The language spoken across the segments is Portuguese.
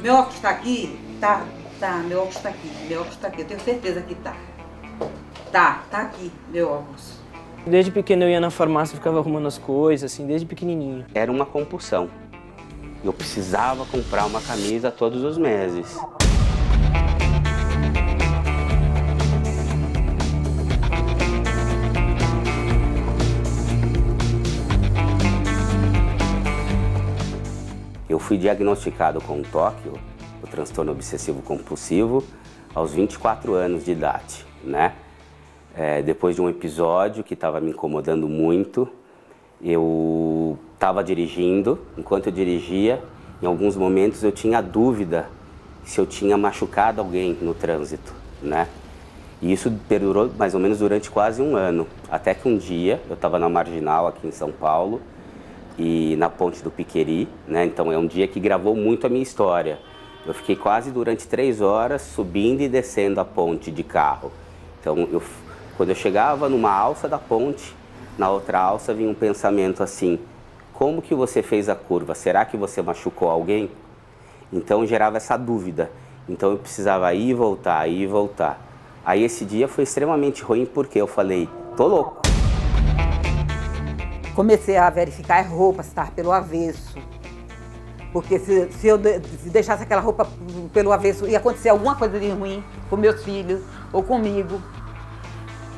Meu óculos está aqui? Tá, meu óculos está aqui. Meu óculos está aqui, eu tenho certeza que tá. Tá aqui, meu óculos. Desde pequeno eu ia na farmácia e ficava arrumando as coisas, assim, desde pequenininho. Era uma compulsão. Eu precisava comprar uma camisa todos os meses. Eu fui diagnosticado com TOC, o transtorno obsessivo compulsivo, aos 24 anos de idade, né? Depois de um episódio que estava me incomodando muito, eu estava dirigindo. Enquanto eu dirigia, em alguns momentos eu tinha dúvida se eu tinha machucado alguém no trânsito, né? E isso perdurou mais ou menos durante quase um ano, até que um dia eu estava na Marginal aqui em São Paulo e na Ponte do Piqueri, né? Então é um dia que gravou muito a minha história. Eu fiquei quase durante 3 horas subindo e descendo a ponte de carro. Então quando eu chegava numa alça da ponte, na outra alça vinha um pensamento assim: como que você fez a curva? Será que você machucou alguém? Então gerava essa dúvida. Então eu precisava ir e voltar, ir e voltar. Aí esse dia foi extremamente ruim porque eu falei: tô louco. Comecei a verificar as roupas, estava pelo avesso. Porque se eu deixasse aquela roupa pelo avesso, ia acontecer alguma coisa de ruim com meus filhos ou comigo.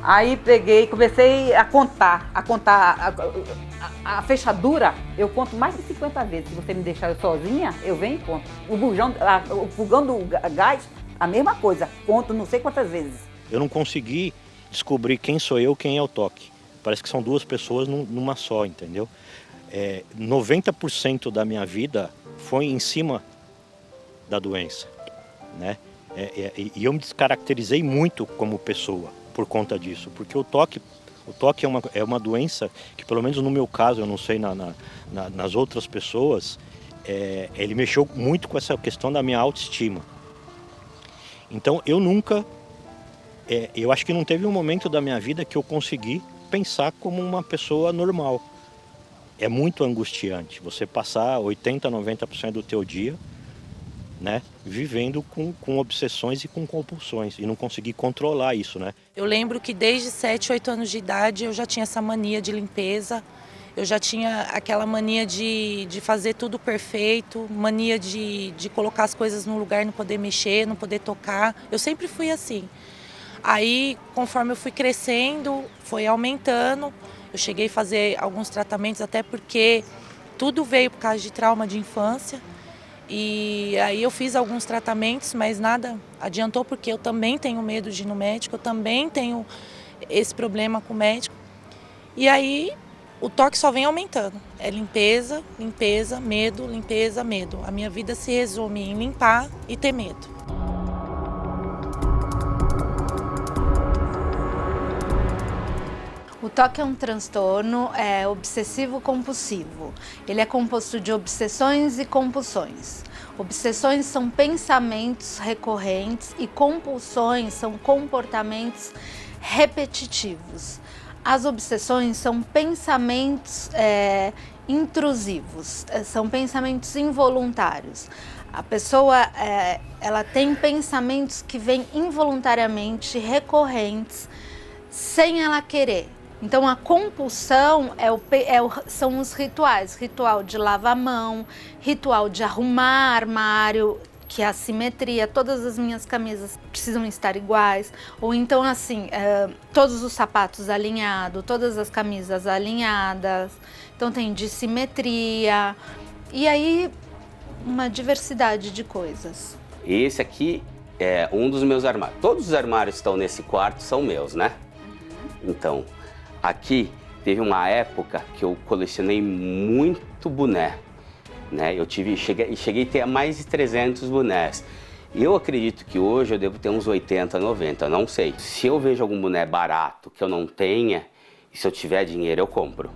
Aí peguei, comecei a contar a fechadura. Eu conto mais de 50 vezes. Se você me deixar eu sozinha, eu venho e conto. O fogão do gás, a mesma coisa. Conto não sei quantas vezes. Eu não consegui descobrir quem sou eu, quem é o TOC. Parece que são duas pessoas numa só, entendeu? 90% da minha vida foi em cima da doença, né? E eu me descaracterizei muito como pessoa por conta disso, porque o TOC é uma doença que, pelo menos no meu caso, eu não sei nas outras pessoas, ele mexeu muito com essa questão da minha autoestima. Então eu nunca, eu acho que não teve um momento da minha vida que eu consegui pensar como uma pessoa normal. É muito angustiante você passar 80%, 90% do teu dia, né, vivendo com obsessões e com compulsões e não conseguir controlar isso, né? Eu lembro que desde 7, 8 anos de idade eu já tinha essa mania de limpeza, eu já tinha aquela mania de fazer tudo perfeito, mania de colocar as coisas no lugar, não poder mexer, não poder tocar. Eu sempre fui assim. Aí, conforme eu fui crescendo, foi aumentando. Eu cheguei a fazer alguns tratamentos, até porque tudo veio por causa de trauma de infância. E aí eu fiz alguns tratamentos, mas nada adiantou, porque eu também tenho medo de ir no médico, eu também tenho esse problema com o médico. E aí o TOC só vem aumentando. É limpeza, limpeza, medo, limpeza, medo. A minha vida se resume em limpar e ter medo. O TOC é um transtorno obsessivo-compulsivo. Ele é composto de obsessões e compulsões. Obsessões são pensamentos recorrentes e compulsões são comportamentos repetitivos. As obsessões são pensamentos intrusivos, são pensamentos involuntários. A pessoa ela tem pensamentos que vêm involuntariamente, recorrentes, sem ela querer. Então a compulsão são os rituais, ritual de lavar a mão, ritual de arrumar armário, que é a simetria, todas as minhas camisas precisam estar iguais, ou então assim, todos os sapatos alinhados, todas as camisas alinhadas, então tem dissimetria, e aí uma diversidade de coisas. Esse aqui é um dos meus armários. Todos os armários que estão nesse quarto são meus, né? Então, aqui teve uma época que eu colecionei muito boné, né? Cheguei a ter mais de 300 bonés. Eu acredito que hoje eu devo ter uns 80, 90, não sei. Se eu vejo algum boné barato que eu não tenha, e se eu tiver dinheiro eu compro.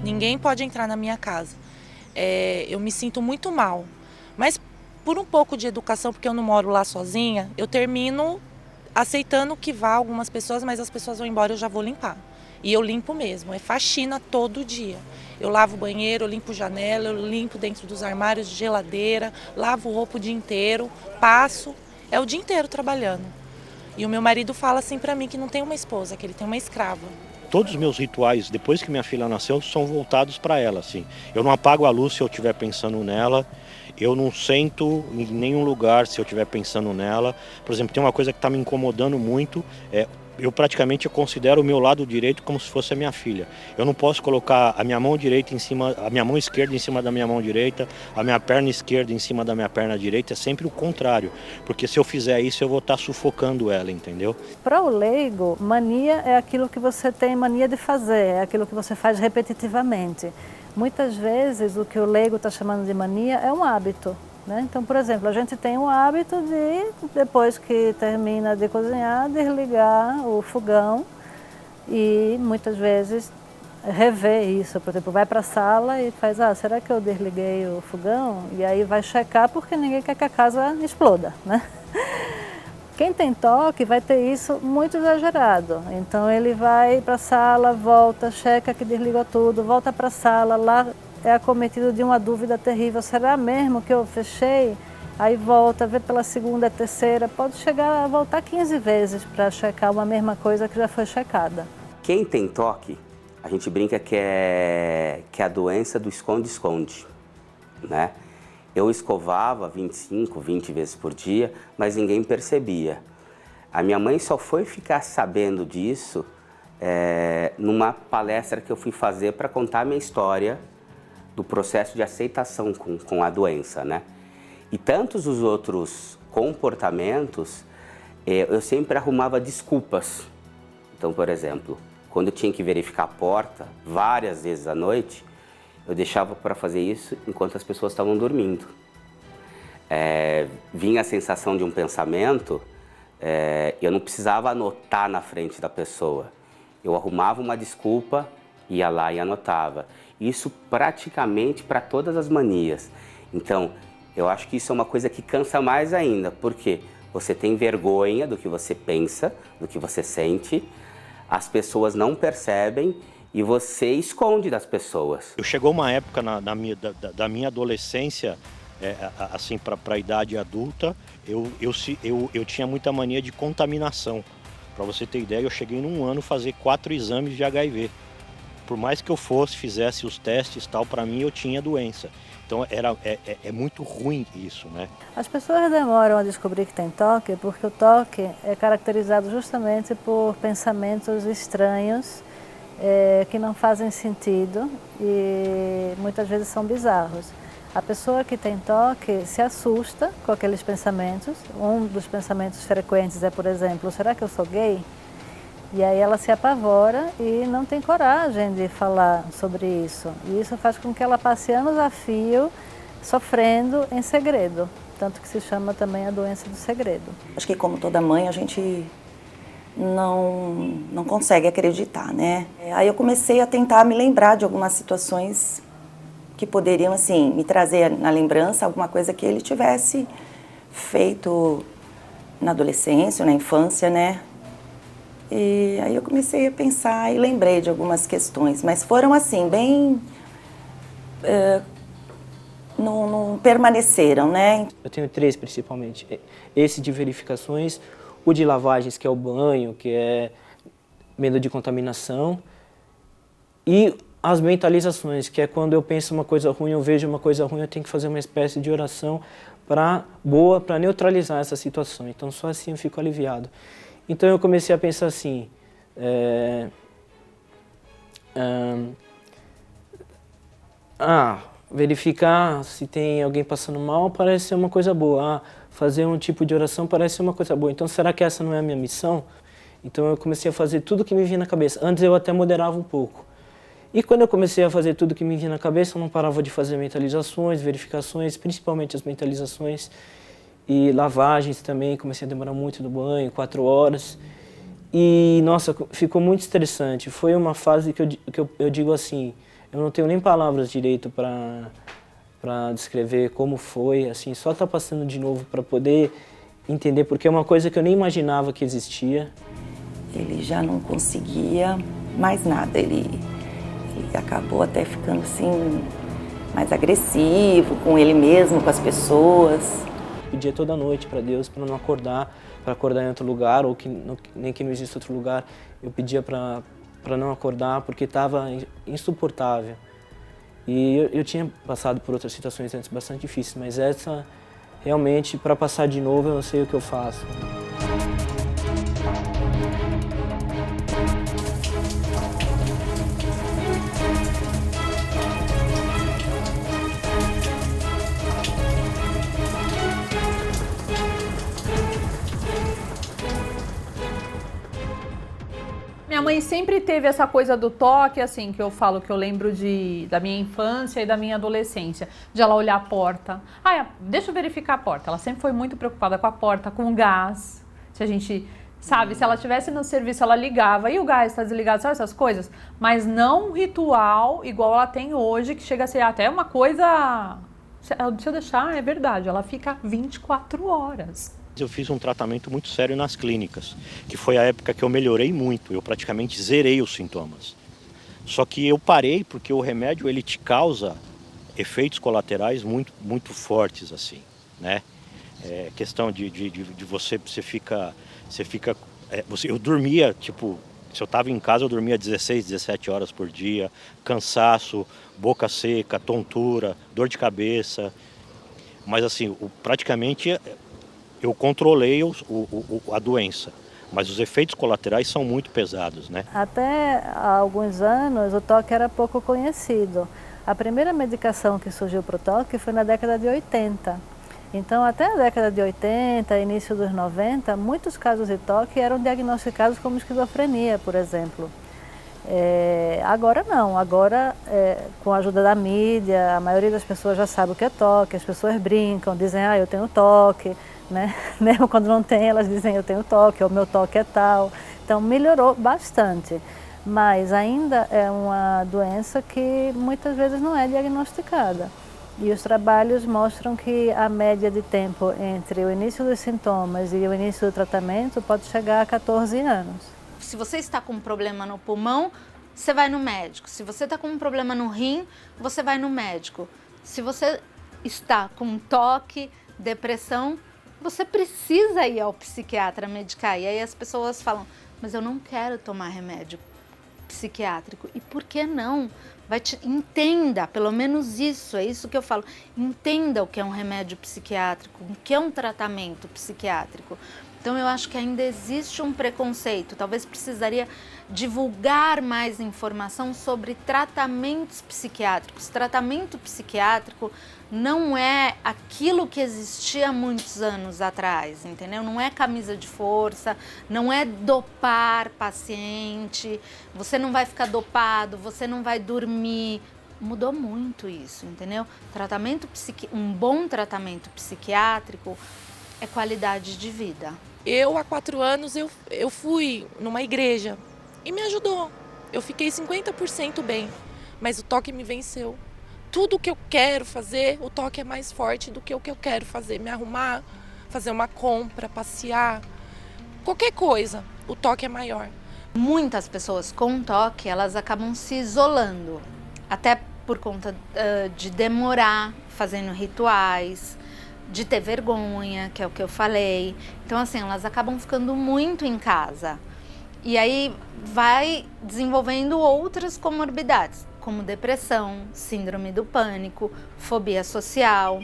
Ninguém pode entrar na minha casa. Eu me sinto muito mal, mas por um pouco de educação, porque eu não moro lá sozinha, eu termino aceitando que vá algumas pessoas, mas as pessoas vão embora e eu já vou limpar. E eu limpo mesmo, é faxina todo dia. Eu lavo o banheiro, eu limpo janela, eu limpo dentro dos armários de geladeira, lavo roupa o dia inteiro, passo, é o dia inteiro trabalhando. E o meu marido fala assim pra mim que não tem uma esposa, que ele tem uma escrava. Todos os meus rituais, depois que minha filha nasceu, são voltados para ela, assim. Eu não apago a luz se eu estiver pensando nela, eu não sento em nenhum lugar se eu estiver pensando nela. Por exemplo, tem uma coisa que está me incomodando muito, eu praticamente considero o meu lado direito como se fosse a minha filha. Eu não posso colocar a minha mão direita em cima, a minha mão esquerda em cima da minha mão direita, a minha perna esquerda em cima da minha perna direita, é sempre o contrário, porque se eu fizer isso eu vou estar sufocando ela, entendeu? Para o leigo, mania é aquilo que você tem mania de fazer, é aquilo que você faz repetitivamente. Muitas vezes o que o leigo está chamando de mania é um hábito. Né? Então, por exemplo, a gente tem o hábito de, depois que termina de cozinhar, desligar o fogão e muitas vezes rever isso. Por exemplo, vai para a sala e faz, será que eu desliguei o fogão? E aí vai checar porque ninguém quer que a casa exploda, né? Quem tem toque vai ter isso muito exagerado. Então ele vai para a sala, volta, checa que desligou tudo, volta para a sala, lá é acometido de uma dúvida terrível. Será mesmo que eu fechei? Aí volta, vê pela segunda, terceira, pode chegar a voltar 15 vezes para checar uma mesma coisa que já foi checada. Quem tem toque, a gente brinca que é a doença do esconde-esconde, né? Eu escovava 25, 20 vezes por dia, mas ninguém percebia. A minha mãe só foi ficar sabendo disso numa palestra que eu fui fazer para contar a minha história do processo de aceitação com a doença, né? E tantos os outros comportamentos, eu sempre arrumava desculpas. Então, por exemplo, quando eu tinha que verificar a porta várias vezes à noite, eu deixava para fazer isso enquanto as pessoas estavam dormindo. Vinha a sensação de um pensamento, eu não precisava anotar na frente da pessoa. Eu arrumava uma desculpa, ia lá e anotava. Isso praticamente para todas as manias. Então, eu acho que isso é uma coisa que cansa mais ainda, porque você tem vergonha do que você pensa, do que você sente, as pessoas não percebem e você esconde das pessoas. Chegou uma época da minha adolescência, assim, para a idade adulta, eu tinha muita mania de contaminação. Para você ter ideia, eu cheguei num ano fazer 4 exames de HIV. Por mais que eu fizesse os testes, tal, para mim eu tinha doença. Então é muito ruim isso, né? As pessoas demoram a descobrir que tem toque porque o toque é caracterizado justamente por pensamentos estranhos que não fazem sentido e muitas vezes são bizarros. A pessoa que tem toque se assusta com aqueles pensamentos. Um dos pensamentos frequentes é, por exemplo, será que eu sou gay? E aí ela se apavora e não tem coragem de falar sobre isso. E isso faz com que ela passe anos a fio sofrendo em segredo. Tanto que se chama também a doença do segredo. Acho que como toda mãe a gente não consegue acreditar, né? Aí eu comecei a tentar me lembrar de algumas situações que poderiam, assim, me trazer na lembrança alguma coisa que ele tivesse feito na adolescência, na infância, né? E aí eu comecei a pensar e lembrei de algumas questões, mas foram assim, bem... não permaneceram, né? Eu tenho 3 principalmente. Esse de verificações, o de lavagens, que é o banho, que é medo de contaminação, e as mentalizações, que é quando eu penso uma coisa ruim, eu vejo uma coisa ruim, eu tenho que fazer uma espécie de oração para neutralizar essa situação. Então só assim eu fico aliviado. Então eu comecei a pensar assim, verificar se tem alguém passando mal parece ser uma coisa boa, fazer um tipo de oração parece ser uma coisa boa, então será que essa não é a minha missão? Então eu comecei a fazer tudo que me vinha na cabeça. Antes eu até moderava um pouco. E quando eu comecei a fazer tudo que me vinha na cabeça, eu não parava de fazer mentalizações, verificações, principalmente as mentalizações. E lavagens também, comecei a demorar muito no banho, 4 horas. E, nossa, ficou muito estressante. Foi uma fase que eu digo assim, eu não tenho nem palavras direito para descrever como foi, assim, só tá passando de novo para poder entender, porque é uma coisa que eu nem imaginava que existia. Ele já não conseguia mais nada. Ele acabou até ficando assim, mais agressivo com ele mesmo, com as pessoas. Pedia toda noite para Deus para não acordar, para acordar em outro lugar, ou nem que não existe outro lugar. Eu pedia para não acordar porque estava insuportável. E eu tinha passado por outras situações antes bastante difíceis, mas essa, realmente, para passar de novo, eu não sei o que eu faço. Minha mãe sempre teve essa coisa do toque, assim, que eu falo que eu lembro da minha infância e da minha adolescência, de ela olhar a porta. Deixa eu verificar a porta. Ela sempre foi muito preocupada com a porta, com o gás. Se a gente, sabe, se ela estivesse no serviço, ela ligava, e o gás está desligado, sabe essas coisas? Mas não um ritual igual ela tem hoje, que chega a ser até uma coisa... Se eu deixar, é verdade, ela fica 24 horas. Eu fiz um tratamento muito sério nas clínicas, que foi a época que eu melhorei muito, eu praticamente zerei os sintomas. Só que eu parei porque o remédio ele te causa efeitos colaterais muito fortes, assim, né? É questão de você fica... eu dormia, tipo, se eu estava em casa eu dormia 16, 17 horas por dia, cansaço, boca seca, tontura, dor de cabeça, mas assim, praticamente... eu controlei a doença, mas os efeitos colaterais são muito pesados, né? Até há alguns anos o toque era pouco conhecido. A primeira medicação que surgiu para o toque foi na década de 80. Então, até a década de 80, início dos 90, muitos casos de toque eram diagnosticados como esquizofrenia, por exemplo. Agora não, agora com a ajuda da mídia, a maioria das pessoas já sabe o que é toque, as pessoas brincam, dizem, eu tenho toque. Né? Mesmo quando não tem, elas dizem eu tenho toque, ou meu toque é tal. Então melhorou bastante, mas ainda é uma doença que muitas vezes não é diagnosticada. E os trabalhos mostram que a média de tempo entre o início dos sintomas e o início do tratamento pode chegar a 14 anos. Se você está com um problema no pulmão, você vai no médico. Se você está com um problema no rim, você vai no médico. Se você está com toque, depressão, você precisa ir ao psiquiatra medicar. E aí as pessoas falam, mas eu não quero tomar remédio psiquiátrico. E por que não? Entenda, pelo menos isso, é isso que eu falo. Entenda o que é um remédio psiquiátrico, o que é um tratamento psiquiátrico. Então eu acho que ainda existe um preconceito, talvez precisaria divulgar mais informação sobre tratamentos psiquiátricos. Tratamento psiquiátrico não é aquilo que existia há muitos anos atrás, entendeu? Não é camisa de força, não é dopar paciente, você não vai ficar dopado, você não vai dormir. Mudou muito isso, entendeu? Um bom tratamento psiquiátrico é qualidade de vida. Eu, há 4 anos, eu fui numa igreja e me ajudou. Eu fiquei 50% bem, mas o toque me venceu. Tudo que eu quero fazer, o toque é mais forte do que o que eu quero fazer. Me arrumar, fazer uma compra, passear, qualquer coisa, o toque é maior. Muitas pessoas com toque, elas acabam se isolando, até por conta de demorar fazendo rituais, de ter vergonha, que é o que eu falei. Então, assim, elas acabam ficando muito em casa. E aí vai desenvolvendo outras comorbidades, como depressão, síndrome do pânico, fobia social.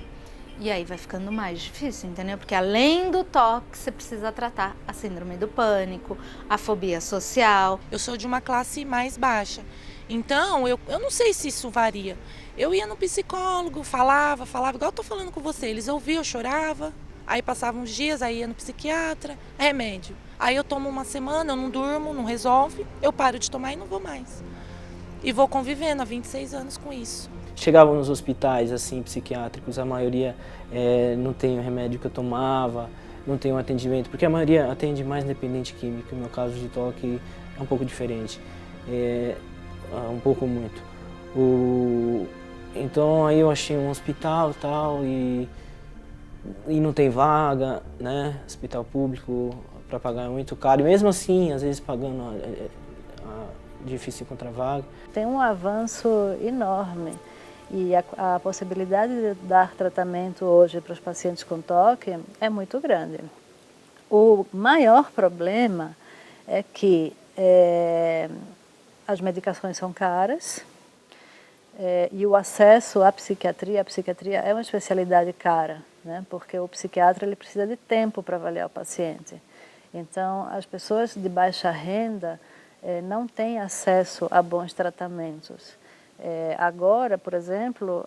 E aí vai ficando mais difícil, entendeu? Porque além do toque, você precisa tratar a síndrome do pânico, a fobia social. Eu sou de uma classe mais baixa, então eu não sei se isso varia. Eu ia no psicólogo, falava, igual eu tô falando com você. Eles ouviam, eu chorava, aí passavam uns dias, aí ia no psiquiatra, remédio. Aí eu tomo uma semana, eu não durmo, não resolve, eu paro de tomar e não vou mais. E vou convivendo há 26 anos com isso. Chegavam nos hospitais assim, psiquiátricos, a maioria não tem o remédio que eu tomava, não tem um atendimento, porque a maioria atende mais dependente químico, no meu caso de toque é um pouco diferente, um pouco muito. Então aí eu achei um hospital tal, e não tem vaga, né? Hospital público para pagar é muito caro, e mesmo assim, às vezes pagando difícil encontrar vaga. Tem um avanço enorme e a possibilidade de dar tratamento hoje para os pacientes com toque é muito grande. O maior problema é que as medicações são caras e o acesso à psiquiatria, a psiquiatria é uma especialidade cara, né? Porque o psiquiatra ele precisa de tempo para avaliar o paciente. Então, as pessoas de baixa renda não têm acesso a bons tratamentos. Agora, por exemplo,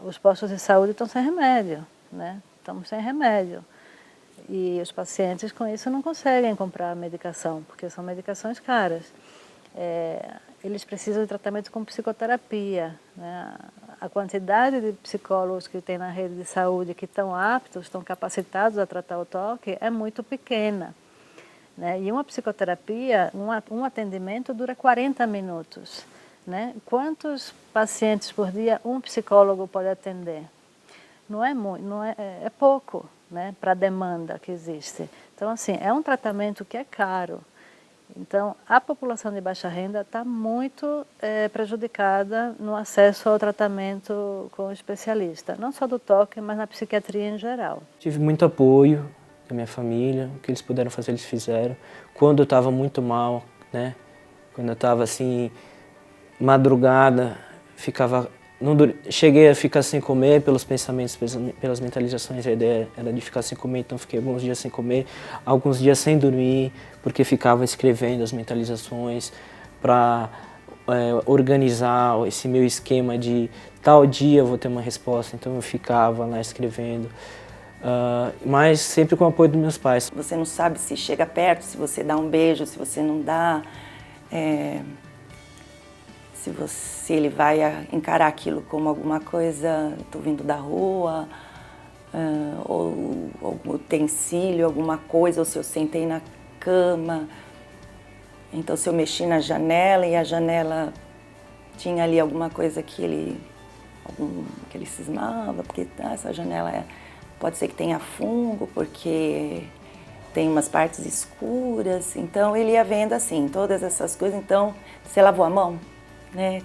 os postos de saúde estão sem remédio, né? Estamos sem remédio. E os pacientes com isso não conseguem comprar medicação, porque são medicações caras. Eles precisam de tratamento com psicoterapia, né? A quantidade de psicólogos que tem na rede de saúde que estão aptos, estão capacitados a tratar o toque é muito pequena, né? E uma psicoterapia, um atendimento dura 40 minutos, né? Quantos pacientes por dia um psicólogo pode atender? Não é muito, é pouco, né, para a demanda que existe. Então, assim, é um tratamento que é caro. Então, a população de baixa renda está muito prejudicada no acesso ao tratamento com o especialista, não só do toque, mas na psiquiatria em geral. Tive muito apoio da minha família, o que eles puderam fazer, eles fizeram. Quando eu estava muito mal, né, quando eu estava assim, madrugada, cheguei a ficar sem comer pelos pensamentos, pelas mentalizações. A ideia era de ficar sem comer, então fiquei alguns dias sem comer, alguns dias sem dormir, porque ficava escrevendo as mentalizações para organizar esse meu esquema de tal dia eu vou ter uma resposta, então eu ficava lá escrevendo, mas sempre com o apoio dos meus pais. Você não sabe se chega perto, se você dá um beijo, se você não dá, se ele vai encarar aquilo como alguma coisa, estou vindo da rua, ou algum utensílio, alguma coisa, ou se eu sentei na cama, então se eu mexi na janela e a janela tinha ali alguma coisa que ele cismava, porque essa janela pode ser que tenha fungo, porque tem umas partes escuras, então ele ia vendo assim, todas essas coisas, então você lavou a mão? Né?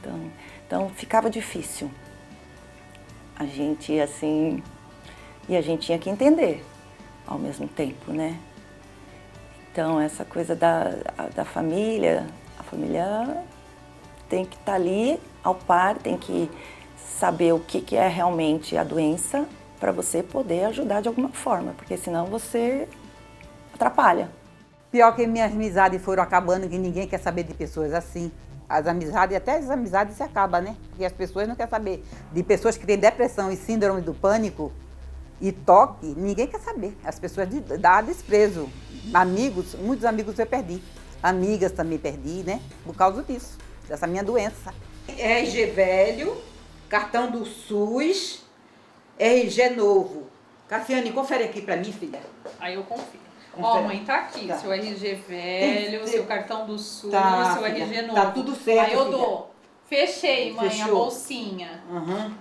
Então ficava difícil. A gente assim, e a gente tinha que entender ao mesmo tempo, né? Então essa coisa da família, a família tem que estar ali ao par, tem que saber o que é realmente a doença para você poder ajudar de alguma forma, porque senão você atrapalha. Pior que minhas amizades foram acabando, que ninguém quer saber de pessoas assim. As amizades, até as amizades se acabam, né? Porque as pessoas não querem saber. De pessoas que têm depressão e síndrome do pânico e toque, ninguém quer saber. As pessoas dão desprezo. Amigos, muitos amigos eu perdi. Amigas também perdi, né? Por causa disso, dessa minha doença. RG velho, cartão do SUS, RG novo. Cassiane, confere aqui pra mim, filha. Aí eu confio. Ó, mãe, tá aqui, tá. Seu RG velho, seu cartão do SUS, tá, seu filha. RG novo. Tá tudo certo, Aí eu filha. dou. Fechei, mãe, Fechou. a bolsinha. Uhum.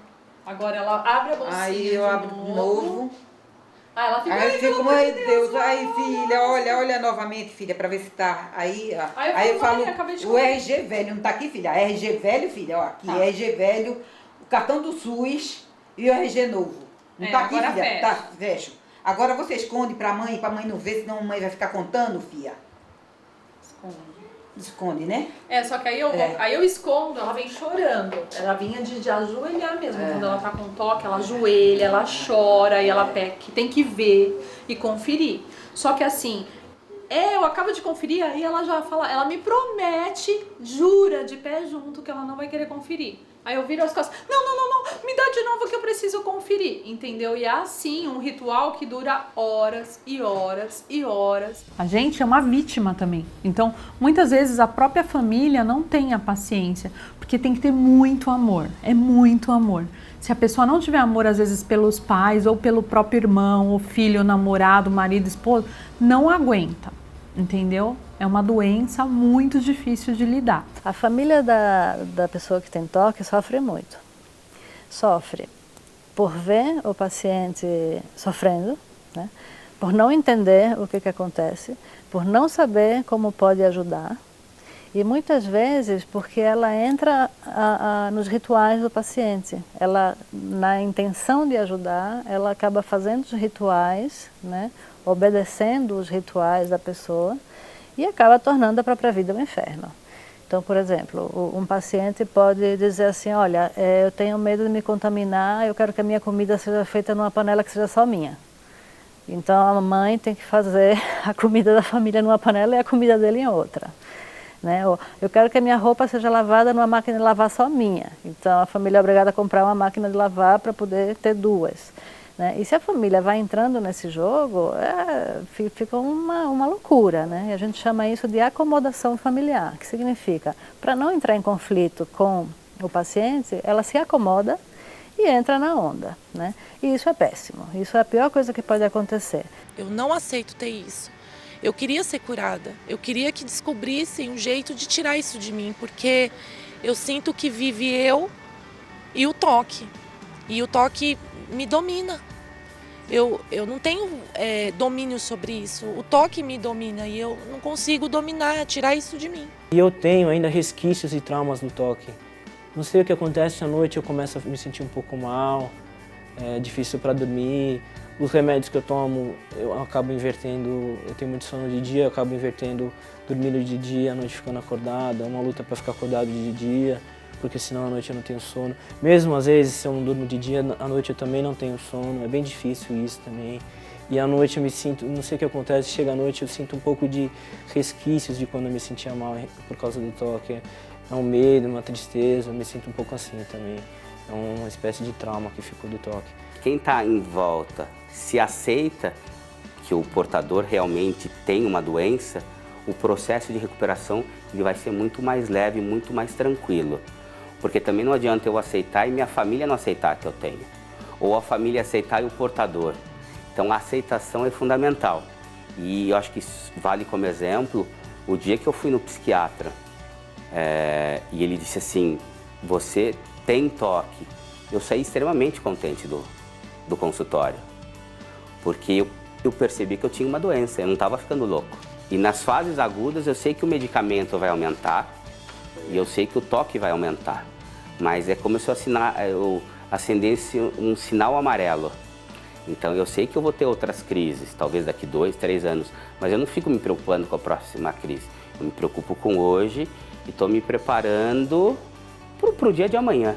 Agora ela abre a bolsinha. Aí eu abro de novo. Ah, ela fica Aí aí, eu fico, ai Deus, aí filha, olha novamente, filha, pra ver se tá aí, ó. Aí eu falo, o RG velho, não tá aqui, filha? RG velho, filha, ó, aqui, tá. RG velho, o cartão do SUS e o RG novo. Não tá aqui, filha? Fecha. Tá, fecho. Agora você esconde pra mãe não ver, senão a mãe vai ficar contando, filha. Esconde, né? Só que aí eu escondo, ela vem chorando. Ela vinha de ajoelhar mesmo. Quando ela tá com toque, ela ajoelha, ela chora e ela tem que ver e conferir. Só que assim, eu acabo de conferir, aí ela já fala, ela me promete, jura de pé junto que ela não vai querer conferir. Aí eu viro as costas, não, me dá de novo que eu preciso conferir, entendeu? E é assim, um ritual que dura horas e horas e horas. A gente é uma vítima também, então muitas vezes a própria família não tem a paciência, porque tem que ter muito amor, é muito amor. Se a pessoa não tiver amor, às vezes, pelos pais ou pelo próprio irmão, ou filho, namorado, marido, esposo, não aguenta, entendeu? É uma doença muito difícil de lidar. A família da pessoa que tem toque sofre muito. Sofre por ver o paciente sofrendo, né? Por não entender o que acontece, por não saber como pode ajudar E muitas vezes porque ela entra nos rituais do paciente. Ela, na intenção de ajudar, ela acaba fazendo os rituais, né, obedecendo os rituais da pessoa e acaba tornando a própria vida um inferno. Então, por exemplo, um paciente pode dizer assim, olha, eu tenho medo de me contaminar, eu quero que a minha comida seja feita numa panela que seja só minha. Então a mãe tem que fazer a comida da família numa panela e a comida dele em outra. Né? Eu quero que a minha roupa seja lavada numa máquina de lavar só minha. Então a família é obrigada a comprar uma máquina de lavar para poder ter duas. Né? E se a família vai entrando nesse jogo, fica uma loucura. Né? E a gente chama isso de acomodação familiar, que significa, para não entrar em conflito com o paciente, ela se acomoda e entra na onda. Né? E isso é péssimo, isso é a pior coisa que pode acontecer. Eu não aceito ter isso. Eu queria ser curada, eu queria que descobrissem um jeito de tirar isso de mim, porque eu sinto que vive eu e o toque. E o toque me domina. Eu não tenho domínio sobre isso, o toque me domina e eu não consigo dominar, tirar isso de mim. E eu tenho ainda resquícios e traumas do toque. Não sei o que acontece à noite, eu começo a me sentir um pouco mal, é difícil para dormir. Os remédios que eu tomo, eu acabo invertendo, eu tenho muito sono de dia, eu acabo invertendo, dormindo de dia, à noite ficando acordada, é uma luta para ficar acordado de dia, porque senão à noite eu não tenho sono. Mesmo às vezes, se eu não durmo de dia, à noite eu também não tenho sono, é bem difícil isso também. E à noite eu me sinto, não sei o que acontece, chega à noite eu sinto um pouco de resquícios de quando eu me sentia mal por causa do toque. É um medo, uma tristeza, eu me sinto um pouco assim também. É uma espécie de trauma que ficou do toque. Quem está em volta se aceita que o portador realmente tem uma doença, o processo de recuperação ele vai ser muito mais leve, muito mais tranquilo. Porque também não adianta eu aceitar e minha família não aceitar que eu tenho. Ou a família aceitar e o portador. Então a aceitação é fundamental. E eu acho que vale como exemplo o dia que eu fui no psiquiatra e ele disse assim, você tem toque. Eu saí extremamente contente do consultório. Porque eu percebi que eu tinha uma doença, eu não estava ficando louco. E nas fases agudas eu sei que o medicamento vai aumentar e eu sei que o toque vai aumentar. Mas é como se eu acendesse um sinal amarelo. Então eu sei que eu vou ter outras crises, talvez daqui 2, 3 anos. Mas eu não fico me preocupando com a próxima crise. Eu me preocupo com hoje e estou me preparando para o dia de amanhã.